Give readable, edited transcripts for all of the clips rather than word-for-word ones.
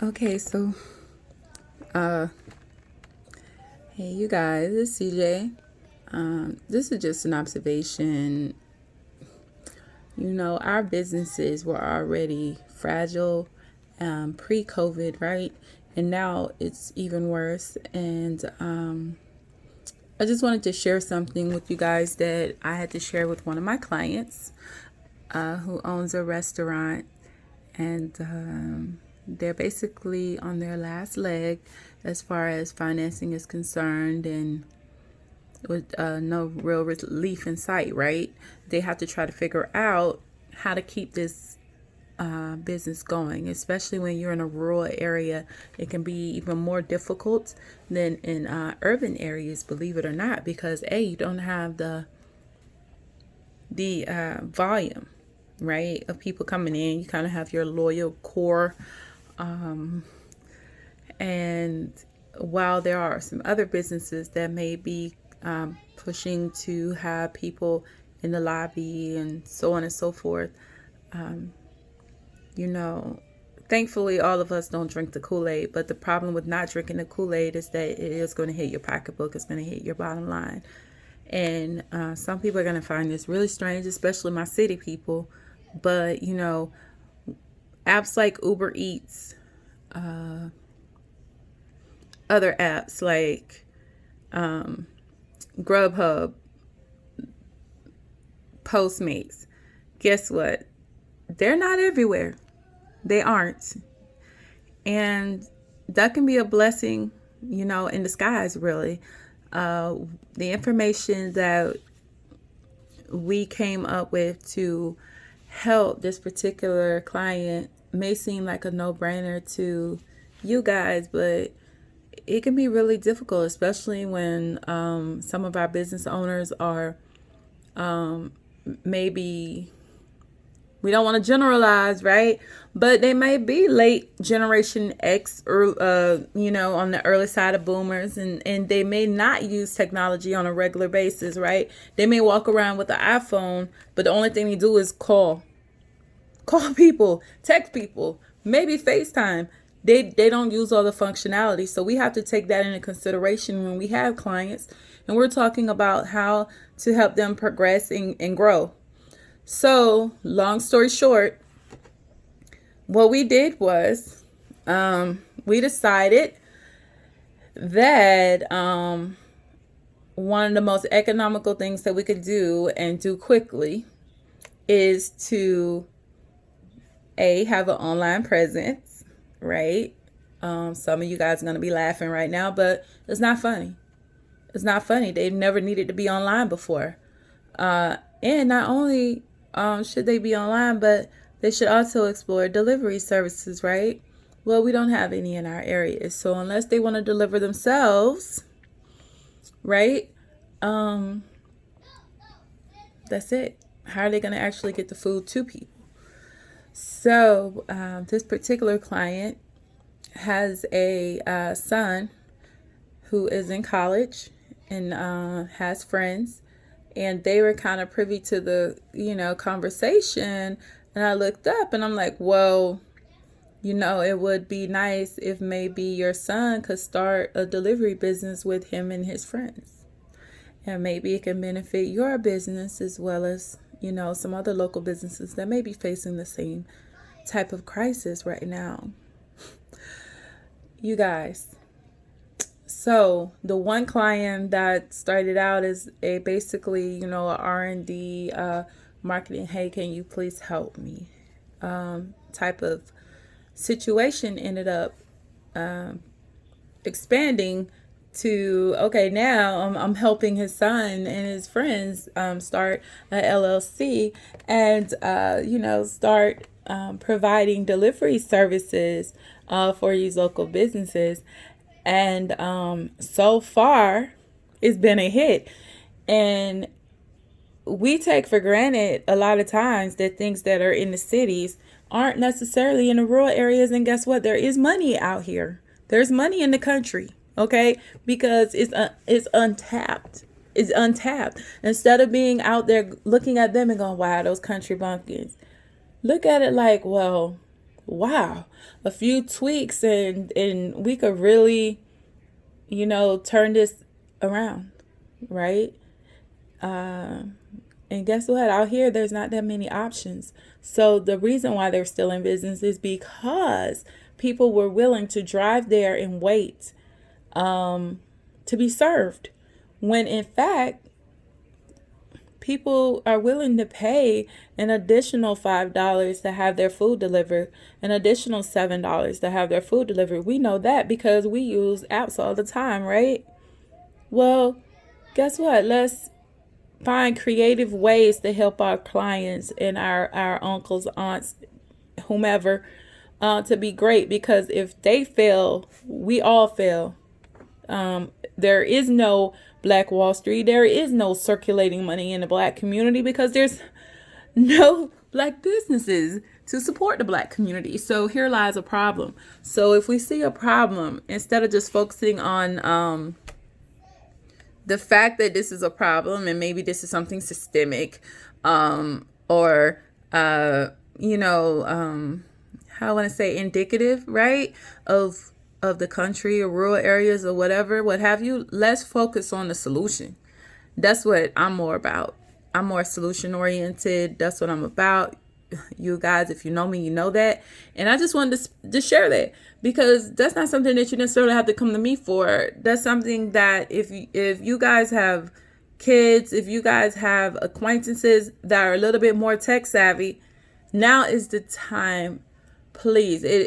Okay, so, uh, hey, you guys, it's CJ. This is just an observation. Our businesses were already fragile pre-COVID, right? And now it's even worse. And I just wanted to share something with you guys that I had to share with one of my clients who owns a restaurant. And they're basically on their last leg as far as financing is concerned, and with no real relief in sight, right? They have to try to figure out how to keep this business going, especially when you're in a rural area. It can be even more difficult than in urban areas, believe it or not, because you don't have the volume, right, of people coming in. You kind of have your loyal core. And while there are some other businesses that may be pushing to have people in the lobby and so on and so forth, thankfully all of us don't drink the Kool-Aid. But the problem with not drinking the Kool-Aid is that it is going to hit your pocketbook. It's going to hit your bottom line. And some people are going to find this really strange, especially my city people. But, apps like Uber Eats, other apps like Grubhub, Postmates, guess what? They're not everywhere. They aren't. And that can be a blessing, in disguise, really. The information that we came up with to help this particular client may seem like a no-brainer to you guys, but it can be really difficult, especially when some of our business owners are maybe, we don't want to generalize, right? But they may be late generation X, or on the early side of boomers, and they may not use technology on a regular basis, right? They may walk around with the iPhone, but the only thing they do is call people, text people, maybe FaceTime. They don't use all the functionality. So we have to take that into consideration when we have clients and we're talking about how to help them progress and grow. So long story short, what we did was we decided that one of the most economical things that we could do and do quickly is to have an online presence, right? Some of you guys are going to be laughing right now, but it's not funny. It's not funny. They've never needed to be online before. And not only should they be online, but they should also explore delivery services, right? Well, we don't have any in our areas. So unless they want to deliver themselves, right? That's it. How are they going to actually get the food to people? So this particular client has a son who is in college and has friends, and they were kind of privy to the conversation. And I looked up and I'm like, well, it would be nice if maybe your son could start a delivery business with him and his friends, and maybe it can benefit your business as well as some other local businesses that may be facing the same type of crisis right now. You guys, so the one client that started out as a basically a R&D marketing, hey, can you please help me type of situation, ended up expanding to, okay, now I'm helping his son and his friends start a LLC and start providing delivery services for these local businesses. And so far it's been a hit. And we take for granted a lot of times that things that are in the cities aren't necessarily in the rural areas. And guess what? There is money out here. There's money in the country, okay? Because it's untapped. It's untapped. Instead of being out there looking at them and going, wow, those country bumpkins. Look at it like, well, wow, a few tweaks and we could really, turn this around, right? And guess what? Out here, there's not that many options. So the reason why they're still in business is because people were willing to drive there and wait to be served. When in fact, people are willing to pay an additional $5 to have their food delivered, an additional $7 to have their food delivered. We know that because we use apps all the time, right? Well, guess what? Let's find creative ways to help our clients and our uncles, aunts, whomever, to be great, because if they fail, we all fail. There is no Black Wall Street. There is no circulating money in the Black community because there's no Black businesses to support the Black community. So here lies a problem. So if we see a problem, instead of just focusing on the fact that this is a problem and maybe this is something systemic, or how I want to say indicative, right, of the country or rural areas or whatever, what have you, let's focus on the solution. That's what I'm more about. I'm more solution oriented. That's what I'm about. You guys, if you know me, you know that. And I just wanted to share that, because that's not something that you necessarily have to come to me for. That's something that if you guys have kids, if you guys have acquaintances that are a little bit more tech savvy, now is the time. Please, it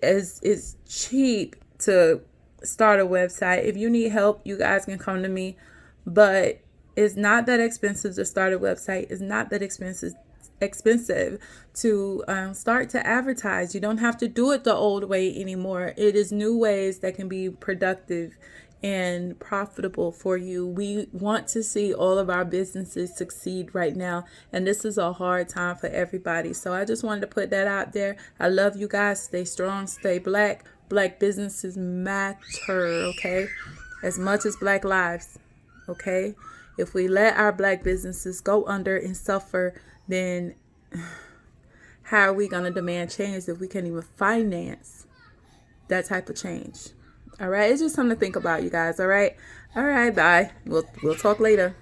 is cheap to start a website. If you need help, you guys can come to me. But it's not that expensive to start a website. It's not that expensive to start to advertise. You don't have to do it the old way anymore. It is new ways that can be productive and profitable for you. We want to see all of our businesses succeed right now, and this is a hard time for everybody. So I just wanted to put that out there. I love you guys. Stay strong, stay Black. Black businesses matter, okay? As much as Black lives, okay? If we let our Black businesses go under and suffer, then how are we going to demand change if we can't even finance that type of change? All right. It's just something to think about, you guys. All right. All right. Bye. We'll talk later.